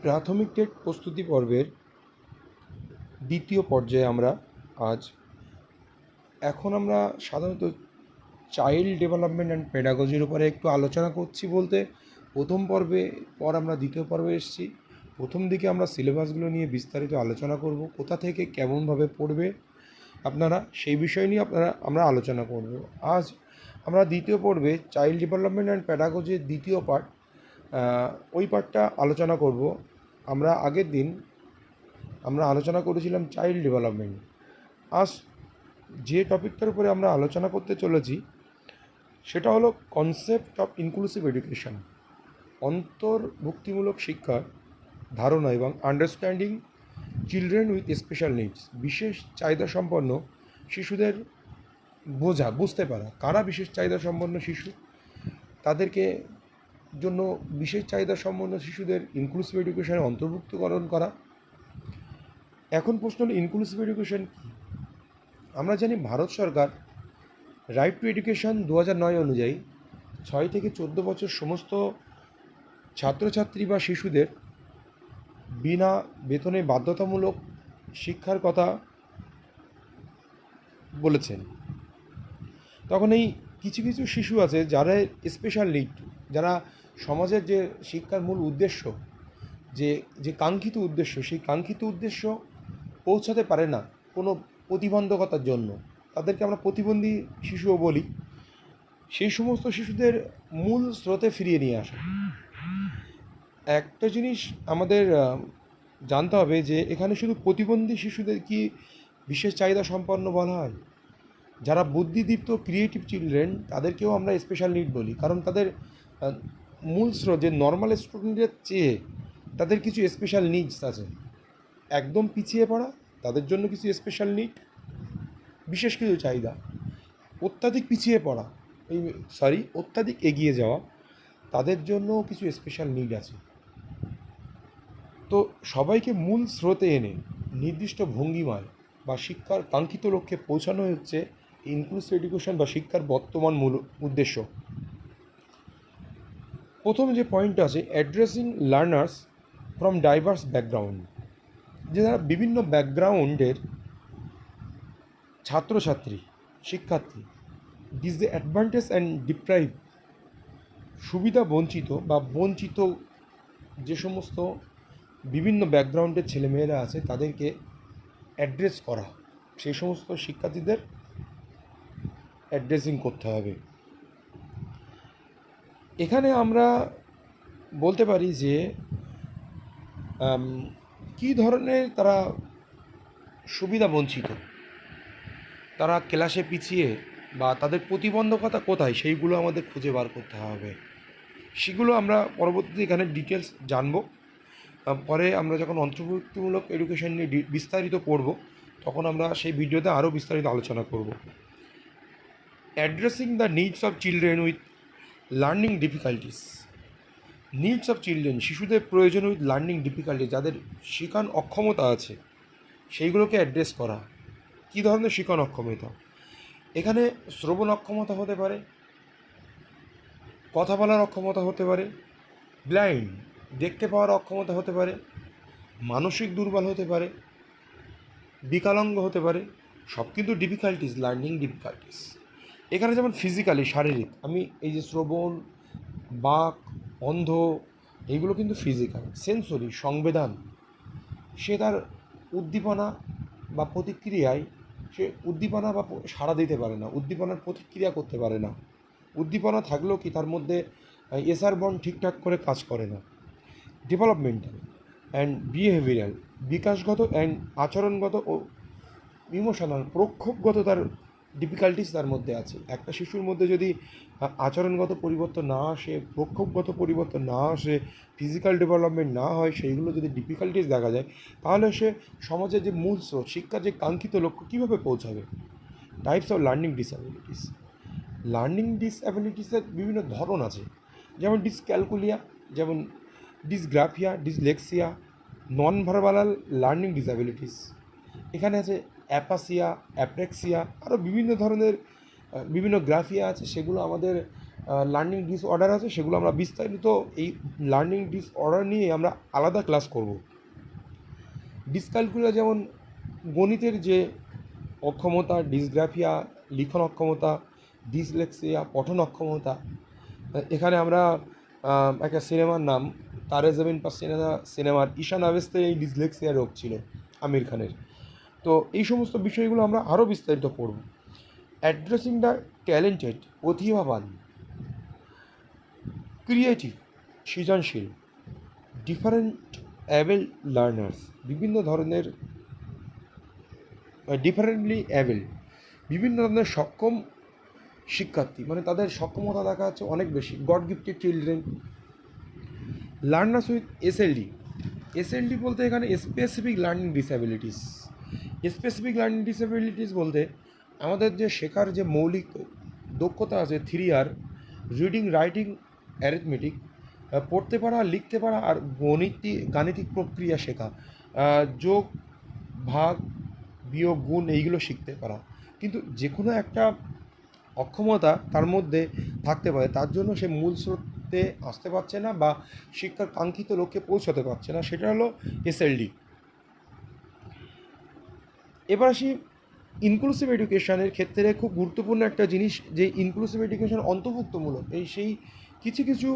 প্রাথমিক টেট প্রস্তুতি পর্বের দ্বিতীয় পর্যায়ে আমরা আজ আমরা সাধারণত চাইল্ড ডেভেলপমেন্ট অ্যান্ড পেডাগজির উপরে একটু আলোচনা করছি। বলতে প্রথম পর্বে পর আমরা দ্বিতীয় পর্বে এসেছি। প্রথম দিকে আমরা সিলেবাসগুলো নিয়ে বিস্তারিত আলোচনা করব, কোথা থেকে কেমনভাবে পড়বে আপনারা সেই বিষয় নিয়ে আমরা আলোচনা করব। আজ আমরা দ্বিতীয় পর্বে চাইল্ড ডেভেলপমেন্ট অ্যান্ড প্যাডাগজির দ্বিতীয় পার্ট, ওই পার্টটা আলোচনা করব। আমরা আগের দিন আলোচনা করেছিলাম চাইল্ড ডেভেলপমেন্ট। আজ যে টপিকটার উপরে আমরা আলোচনা করতে চলেছি সেটা হলো কনসেপ্ট অফ ইনক্লুসিভ এডুকেশন, অন্তর্ভুক্তিমূলক শিক্ষার ধারণা এবং understanding children with special needs, বিশেষ চাহিদা সম্পন্ন শিশুদের বুঝতে পারা। কারা বিশেষ চাহিদা সম্পন্ন শিশু, তাদেরকে জন্য বিশেষ চাহিদা সম্পন্ন শিশুদের ইনক্লুসিভ এডুকেশনে অন্তর্ভুক্তকরণ করা। এখন প্রশ্ন হলো ইনক্লুসিভ এডুকেশন কী? আমরা জানি ভারত সরকার রাইট টু এডুকেশন 2009 অনুযায়ী 6 থেকে 14 বছর সমস্ত ছাত্রছাত্রী বা শিশুদের বিনা বেতনে বাধ্যতামূলক শিক্ষার কথা বলেছেন। তখন এই কিছু কিছু শিশু আছে যারা স্পেশাল নিড, যারা সমাজের যে শিক্ষার মূল উদ্দেশ্য, যে কাঙ্ক্ষিত উদ্দেশ্য, সেই কাঙ্ক্ষিত উদ্দেশ্য পৌঁছাতে পারে না কোনো প্রতিবন্ধকতার জন্য, তাদেরকে আমরা প্রতিবন্ধী শিশুও বলি। সেই সমস্ত শিশুদের মূল স্রোতে ফিরিয়ে নিয়ে আসা। একটা জিনিস আমাদের জানতে হবে যে এখানে শুধু প্রতিবন্ধী শিশুদের কি বিশেষ চাহিদা সম্পন্ন বলা হয়? যারা বুদ্ধিদীপ্ত ক্রিয়েটিভ চিলড্রেন তাদেরকেও আমরা স্পেশাল নিড বলি, কারণ তাদের মূল স্রোত যে নর্মাল স্টুডেন্টের চেয়ে তাদের কিছু স্পেশাল নিডস আছে। একদম পিছিয়ে পড়া, তাদের জন্য কিছু স্পেশাল নিড, বিশেষ কিছু চাহিদা। অত্যাধিক পিছিয়ে পড়া অত্যাধিক এগিয়ে যাওয়া, তাদের জন্য কিছু স্পেশাল নিড আছে। তো সবাইকে মূল স্রোতে এনে নির্দিষ্ট ভঙ্গিমায় বা শিক্ষার কাঙ্ক্ষিত লক্ষ্যে পৌঁছানো হচ্ছে ইনক্লুসিভ এডুকেশন বা শিক্ষার বর্তমান মূল উদ্দেশ্য। প্রথম যে পয়েন্ট আছে, addressing learners from diverse background, যে যারা বিভিন্ন ব্যাকগ্রাউন্ডের ছাত্রছাত্রী শিক্ষার্থী, ডিসঅ্যাডভান্টেজ অ্যান্ড ডিপ্রাইভ, সুবিধা বঞ্চিত বা বঞ্চিত যে সমস্ত বিভিন্ন ব্যাকগ্রাউন্ডের ছেলেমেয়েরা আছে তাদেরকে অ্যাড্রেস করা, সেই সমস্ত শিক্ষার্থীদের অ্যাড্রেসিং করতে হবে। এখানে আমরা বলতে পারি যে কী ধরনের তারা সুবিধা বঞ্চিত, তারা ক্লাসে পিছিয়ে বা তাদের প্রতিবন্ধকতা কোথায়, সেইগুলো আমাদের খুঁজে বার করতে হবে। সেগুলো আমরা পরবর্তীতে এখানে ডিটেলস জানব। পরে আমরা যখন অন্তর্ভুক্তিমূলক এডুকেশন নিয়ে বিস্তারিত পড়ব তখন আমরা সেই ভিডিওতে আরও বিস্তারিত আলোচনা করব। Addressing the needs of children with learning difficulties, needs of children, শিশুদের প্রয়োজন উইথ লার্নিং ডিফিকাল্টি, যাদের শিখন অক্ষমতা আছে সেইগুলোকে অ্যাড্রেস করা। কী ধরনের শিখন অক্ষমতা? এখানে শ্রবণ অক্ষমতা হতে পারে, কথা বলার অক্ষমতা হতে পারে, ব্লাইন্ড দেখতে পাওয়ার অক্ষমতা হতে পারে, মানসিক দুর্বল হতে পারে, বিকলাঙ্গ হতে পারে, সব কিন্তু ডিফিকাল্টিস, লার্নিং ডিফিকাল্টিস। এখানে যেমন ফিজিক্যালি শারীরিক, আমি এই যে শ্রবণ, বাক, অন্ধ, এইগুলো কিন্তু ফিজিক্যাল। সেন্সরি সংবেদন, সে তার উদ্দীপনা বা প্রতিক্রিয়ায় সে উদ্দীপনা বা সাড়া দিতে পারে না, উদ্দীপনার প্রতিক্রিয়া করতে পারে না। উদ্দীপনা থাকলেও কি তার মধ্যে এসআর বন্ড ঠিকঠাক করে কাজ করে না। ডেভেলপমেন্টাল অ্যান্ড বিহেভিয়ারাল, বিকাশগত অ্যান্ড আচরণগত ও ইমোশনাল, প্রক্ষোভগত তার ডিফিকাল্টিস তার মধ্যে আছে। একটা শিশুর মধ্যে যদি আচরণগত পরিবর্তন না আসে, প্রক্ষোভগত পরিবর্তন না আসে, ফিজিক্যাল ডেভেলপমেন্ট না হয়, সেইগুলো যদি ডিফিকাল্টিস দেখা যায়, তাহলে সে সমাজের যে মূল স্রোত, শিক্ষার যে কাঙ্ক্ষিত লক্ষ্য কীভাবে পৌঁছাবে। Types of learning disabilities, learning ডিসঅ্যাবিলিটিসের বিভিন্ন ধরন আছে, যেমন ডিসক্যালকুলিয়া, যেমন dysgraphia, dyslexia, non verbal learning disabilities. এখানে আছে অ্যাপাসিয়া, অ্যাপ্রেক্সিয়া, আরও বিভিন্ন ধরনের বিভিন্ন গ্রাফিয়া আছে, সেগুলো আমাদের লার্নিং ডিসঅর্ডার আছে, সেগুলো আমরা বিস্তারিত এই লার্নিং ডিসঅর্ডার নিয়ে আমরা আলাদা ক্লাস করব। ডিসক্যালকুলিয়া যেমন গণিতের যে অক্ষমতা, ডিসগ্রাফিয়া লিখন অক্ষমতা, ডিসলেক্সিয়া পঠন অক্ষমতা। এখানে আমরা একটা সিনেমার নাম তারে জমিন পার সিনেমার ঈশান আবেস্তে এই ডিসলেক্সিয়া রোগ ছিল আমির খানের। তো এই সমস্ত বিষয়গুলো আমরা আরও বিস্তারিত পড়ব। অ্যাড্রেসিং দ্য ট্যালেন্টেড, প্রতিভাবান, ক্রিয়েটিভ, সৃজনশীল, ডিফারেন্ট অ্যাবেল লার্নার্স, বিভিন্ন ধরনের ডিফারেন্টলি অ্যাবেল, বিভিন্ন ধরনের সক্ষম শিক্ষার্থী, মানে তাদের সক্ষমতা দেখা যাচ্ছে অনেক বেশি। God gifted children, learners with SLD. SLD বলতে এখানে specific learning disabilities. Specific learning disabilities বলতে আমাদের যে শেখার যে মৌলিক দক্ষতা আছে 3R, রিডিং, রাইটিং, অ্যারিথমেটিক, পড়তে পারা, লিখতে পারা আর গাণিতিক প্রক্রিয়া শেখা, যোগ, ভাগ, বিয়োগ, গুণ, এইগুলো শিখতে পারা। কিন্তু যে কোনো একটা অক্ষমতা তার মধ্যে থাকতে পারে, তার জন্য সে মূল স্রোতে আসতে পারছে না বা শিক্ষার কাঙ্ক্ষিত লক্ষ্যে পৌঁছাতে পারছে না, সেটা হলো এসএলডি। এবার আসি ইনক্লুসিভ এডুকেশনের ক্ষেত্রে খুব গুরুত্বপূর্ণ একটা জিনিস, যে ইনক্লুসিভ এডুকেশন অন্তর্ভুক্তমূলক। সেই কিছু কিছু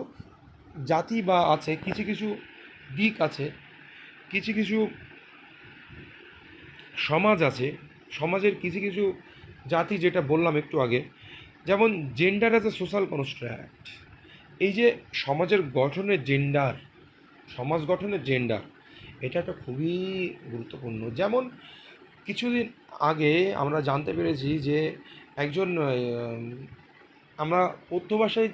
জাতি বা আছে, কিছু কিছু দিক আছে, কিছু কিছু সমাজ আছে, সমাজের কিছু কিছু জাতি, যেটা বললাম একটু আগে, যেমন gender as a social construct. এই যে সমাজের গঠনের জেন্ডার, সমাজ গঠনের জেন্ডার, এটা একটা খুবই গুরুত্বপূর্ণ। যেমন কিছুদিন আগে আমরা জানতে পেরেছি যে একজন আমরা পদ্য ভাষায়,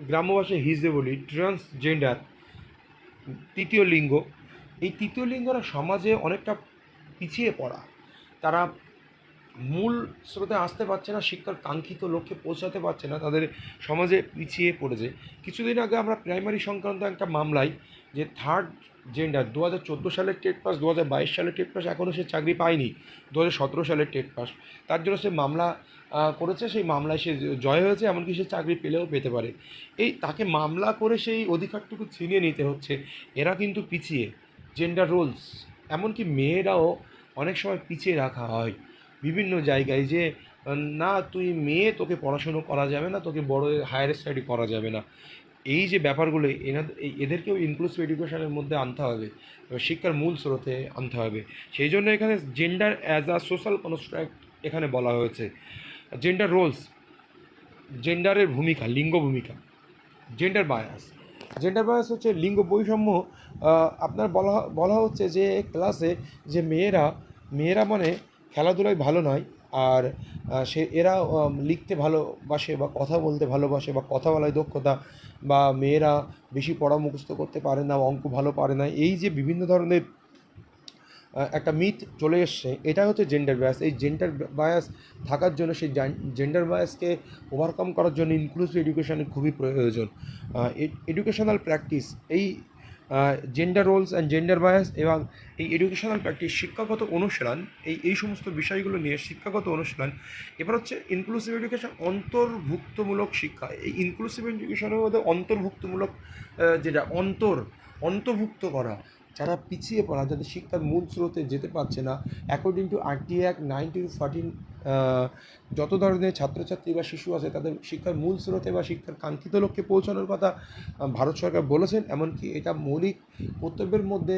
গ্রাম্য ভাষায় হিজড়ে বলি, ট্রান্সজেন্ডার, তৃতীয় লিঙ্গ। এই তৃতীয় লিঙ্গরা সমাজে অনেকটা পিছিয়ে পড়া, তারা মূল স্রোতে আসতে পারছে না, শিক্ষার কাঙ্ক্ষিত লক্ষ্যে পৌঁছাতে পারছে না, তাদের সমাজে পিছিয়ে পড়েছে। কিছুদিন আগে আমরা প্রাইমারি সংক্রান্ত একটা মামলায়, যে থার্ড জেন্ডার 2014 সালের টেট পাস, 2022 সালের টেট পাস, এখনও সে চাকরি পায়নি, 2017 সালের টেট পাস, তার জন্য সে মামলা করেছে, সেই মামলায় সে জয় হয়েছে, এমনকি সে চাকরি পেলেও পেতে পারে। এই তাকে মামলা করে সেই অধিকারটুকু ছিনিয়ে নিতে হচ্ছে। এরা কিন্তু পিছিয়ে, জেন্ডার রোলস, এমনকি মেয়েরাও অনেক সময় পিছিয়ে রাখা হয় বিভিন্ন জায়গায়, যে না তুই মেয়ে, তোকে পড়াশুনো করা যাবে না, তোকে বড় হায়ার স্টাডি করা যাবে না। এই যে ব্যাপারগুলো, এদেরকেও ইনক্লুসিভ এডুকেশনের মধ্যে আনতে হবে, শিক্ষার মূল স্রোতে আনতে হবে। সেই জন্য এখানে gender as a social construct এখানে বলা হয়েছে। জেন্ডার রোলস, জেন্ডারের ভূমিকা, লিঙ্গ ভূমিকা। জেন্ডার বায়াস, জেন্ডার বায়াস হচ্ছে লিঙ্গ বৈষম্য। আপনার বলা হচ্ছে যে ক্লাসে, যে মেয়েরা মানে খেলাধুলায় ভালো নয়, আর এরা লিখতে ভালোবাসে বা কথা বলতে ভালোবাসে বা কথা বলায় দক্ষতা, বা মেয়েরা বেশি পড়া মুখস্থ করতে পারে না, অঙ্ক ভালো পারে না, এই যে বিভিন্ন ধরনের একটা মিথ চলে এসছে, এটা হচ্ছে জেন্ডার বায়াস। এই জেন্ডার বায়াস থাকার জন্য, সেই জেন্ডার বায়াসকে ওভারকাম করার জন্য ইনক্লুসিভ এডুকেশনের খুবই প্রয়োজন। এডুকেশনাল প্র্যাকটিস, এই gender roles and gender bias এবং এই এডুকেশনাল প্র্যাকটিস, শিক্ষাগত অনুশীলন, এই সমস্ত বিষয়গুলো নিয়ে শিক্ষাগত অনুশীলন। এবার হচ্ছে ইনক্লুসিভ এডুকেশন, অন্তর্ভুক্তমূলক শিক্ষা। এই ইনক্লুসিভ এডুকেশনের মধ্যে অন্তর্ভুক্তমূলক, যেটা অন্তর্ভুক্ত করা, যারা পিছিয়ে পড়া, যাদের শিক্ষার মূল স্রোতে যেতে পারছে না, অ্যাকর্ডিং টু আরটি অ্যাক্ট 1914, যত ধরনের ছাত্রছাত্রী বা শিশু আছে, তাদের শিক্ষার মূল স্রোতে বা শিক্ষার কাঙ্ক্ষিত লক্ষ্যে পৌঁছানোর কথা ভারত সরকার বলেছেন। এমনকি এটা মৌলিক কর্তব্যের মধ্যে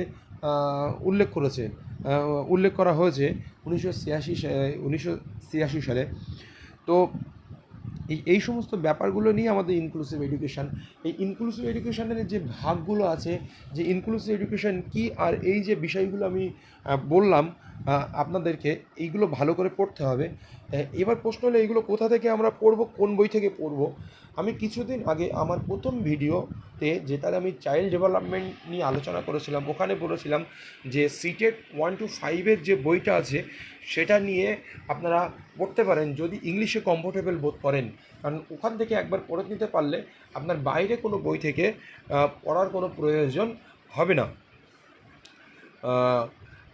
উল্লেখ করা হয়েছে 1986 সালে। তো এই সমস্ত ব্যাপারগুলো নিয়ে আমাদের ইনক্লুসিভ এডুকেশান। এই ইনক্লুসিভ এডুকেশানের যে ভাগগুলো আছে, যে ইনক্লুসিভ এডুকেশান কী, আর এই যে বিষয়গুলো আমি বললাম আপনাদেরকে, এইগুলো ভালো করে পড়তে হবে। এবার প্রশ্ন হলো, এইগুলো কোথা থেকে আমরা পড়ব, কোন বই থেকে পড়ব? আমি কিছুদিন আগে আমার প্রথম ভিডিওতে, যেটাতে আমি চাইল্ড ডেভেলপমেন্ট নিয়ে আলোচনা করেছিলাম, ওখানে বলেছিলাম যে সিটেট 1 to 5 যে বইটা আছে, সেটা নিয়ে আপনারা পড়তে পারেন যদি ইংলিশে কমফোর্টেবল বোধ করেন, কারণ ওখান থেকে একবার পড়ে নিতে পারলে আপনার বাইরে কোনো বই থেকে পড়ার কোনো প্রয়োজন হবে না।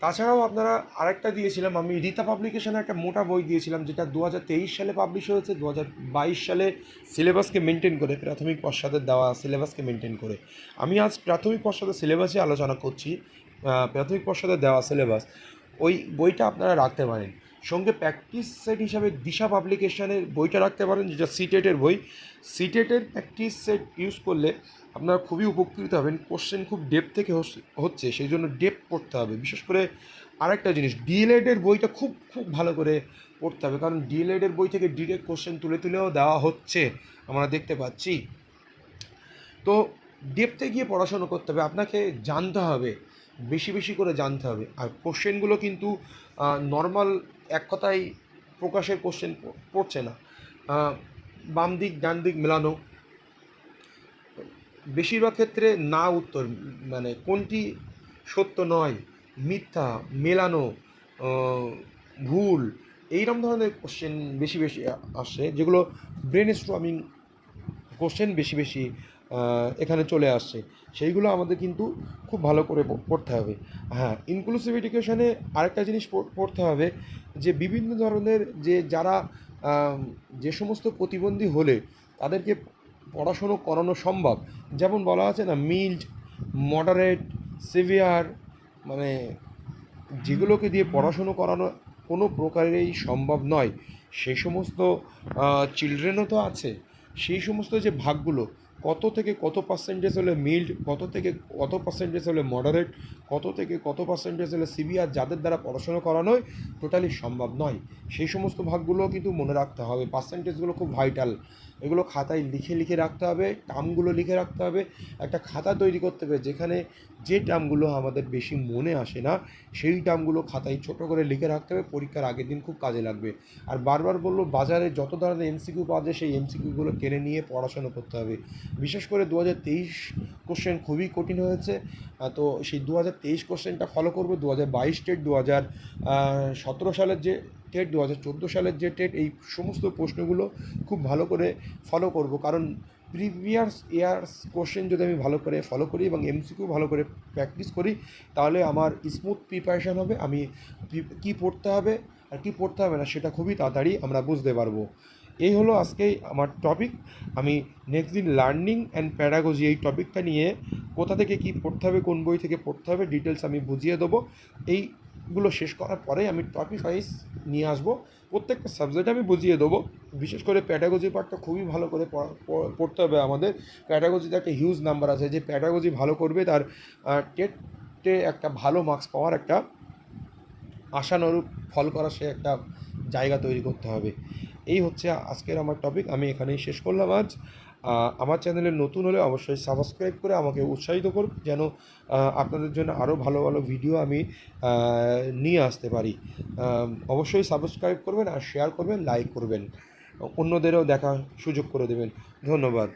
তাছাড়াও আপনারা আরেকটা দিয়েছিলাম, আমি রীতা পাবলিকেশনে একটা মোটা বই দিয়েছিলাম, যেটা 2023 সালে পাবলিশ হয়েছে, 2022 সালে সিলেবাসকে মেনটেন করে, প্রাথমিক পশ্চাদের দেওয়া সিলেবাসকে মেনটেন করে। আমি আজ প্রাথমিক পশ্চাদের সিলেবাসে আলোচনা করছি। প্রাথমিক পশ্চাদের দেওয়া সিলেবাস, ওই বইটা আপনারা রাখতে পারেন। সঙ্গে প্র্যাকটিস সেট হিসাবে দিশা পাবলিকেশনের বইটা রাখতে পারেন, যেটা সিটেটের বই। সিটেটের প্র্যাকটিস সেট ইউজ করলে আপনারা খুবই উপকৃত হবেন। কোশ্চেন খুব ডেপ থেকে হচ্ছে, সেই জন্য ডেপ পড়তে হবে। বিশেষ করে আরেকটা জিনিস, ডিএলএডের বইটা খুব খুব ভালো করে পড়তে হবে, কারণ ডিএলএডের বই থেকে ডিরেক্ট কোশ্চেন তুলেও দেওয়া হচ্ছে, আমরা দেখতে পাচ্ছি। তো ডেপথে গিয়ে পড়াশুনো করতে হবে, আপনাকে জানতে হবে, বেশি বেশি করে জানতে হবে। আর কোশ্চেনগুলো কিন্তু নর্মাল এক কথায় প্রকাশের কোশ্চেন পড়ছে না, বাম দিক ডান দিক মেলানো, বেশিরভাগ ক্ষেত্রে না উত্তর, মানে কোনটি সত্য নয়, মিথ্যা, মেলানো, ভুল, এইরকম ধরনের কোশ্চেন বেশি বেশি আসে, যেগুলো ব্রেন স্ট্রমিং কোশ্চেন বেশি বেশি এখানে চলে আসছে। সেইগুলো আমাদের কিন্তু খুব ভালো করে পড়তে হবে। হ্যাঁ, ইনক্লুসিভ এডুকেশনে আরেকটা জিনিস পড়তে হবে, যে বিভিন্ন ধরনের যারা যে সমস্ত প্রতিবন্ধী হলে তাদেরকে পড়াশুনো করানো সম্ভব, যেমন বলা আছে না, মিল্ড, মডারেট, সিভিয়ার, মানে যেগুলোকে দিয়ে পড়াশুনো করানো কোনো প্রকারেই সম্ভব নয়, সেই সমস্ত চিলড্রেনও তো আছে। সেই সমস্ত যে ভাগগুলো, কত থেকে কত পার্সেন্টেজ হলে মিল্ড, কত থেকে কত পার্সেন্টেজ হলে মডারেট, কত থেকে কত পার্সেন্টেজ হলে সিভিয়ার, যাদের দ্বারা পড়াশোনা করানোই টোটালি সম্ভব নয়, সেই সমস্ত ভাগগুলোও কিন্তু মনে রাখতে হবে। পার্সেন্টেজগুলো খুব ভাইটাল, এগুলো খাতায় লিখে লিখে রাখতে হবে, টার্মগুলো লিখে রাখতে হবে। একটা খাতা তৈরি করতে হবে, যেখানে যে টার্মগুলো আমাদের বেশি মনে আসে না, সেই টার্মগুলো খাতায় ছোটো করে লিখে রাখতে হবে, পরীক্ষার আগের দিন খুব কাজে লাগবে। আর বারবার বললো, বাজারে যত ধরনের এমসিকিউ পাওয়া যায়, সেই এমসিকিউগুলো টেনে নিয়ে পড়াশোনা করতে হবে। বিশেষ করে 2023 কোশ্চেন খুবই কঠিন হয়েছে, তো সেই 2023 কোশ্চেনটা ফলো করবো। 2022 টেট, 2017 সালের যে টেট, 2014 সালের যে টেট, এই সমস্ত প্রশ্নগুলো খুব ভালো করে ফলো করব, কারণ প্রিভিয়াস ইয়ার্স কোশ্চেন যদি আমি ভালো করে ফলো করি এবং এমসিকিউ ভালো করে প্র্যাকটিস করি, তাহলে আমার স্মুথ প্রিপারেশান হবে। আমি কী পড়তে হবে আর কী পড়তে হবে না, সেটা খুবই তাড়াতাড়ি আমরা বুঝতে পারবো। এই হলো আজকেই আমার টপিক। আমি নেক্সট দিন লার্নিং অ্যান্ড প্যাডাগজি, এই টপিকটা নিয়ে কোথা থেকে কী পড়তে হবে, কোন বই থেকে পড়তে হবে, ডিটেলস আমি বুঝিয়ে দেবো। এইগুলো শেষ করার পরে আমি টপিক ওয়াইজ নিয়ে আসবো, প্রত্যেকটা সাবজেক্ট আমি বুঝিয়ে দেবো। বিশেষ করে প্যাডাগজি পার্টটা খুবই ভালো করে পড়তে হবে আমাদের। প্যাডাগজিতে একটা হিউজ নাম্বার আছে, যে প্যাডাগজি ভালো করবে তার টেটে একটা ভালো মার্কস পাওয়ার একটা আশানুরূপ ফল করা, সে একটা জায়গা তৈরি করতে হবে। এই হচ্ছে আজকের আমার টপিক, আমি এখানেই শেষ করলাম আজ। আমার চ্যানেলে নতুন হলে অবশ্যই সাবস্ক্রাইব করে আমাকে উৎসাহিত করুন, যেন আপনাদের জন্য আরও ভালো ভালো ভিডিও আমি নিয়ে আসতে পারি। অবশ্যই সাবস্ক্রাইব করবেন, আর শেয়ার করবেন, লাইক করবেন, অন্যদেরও দেখার সুযোগ করে দেবেন। ধন্যবাদ।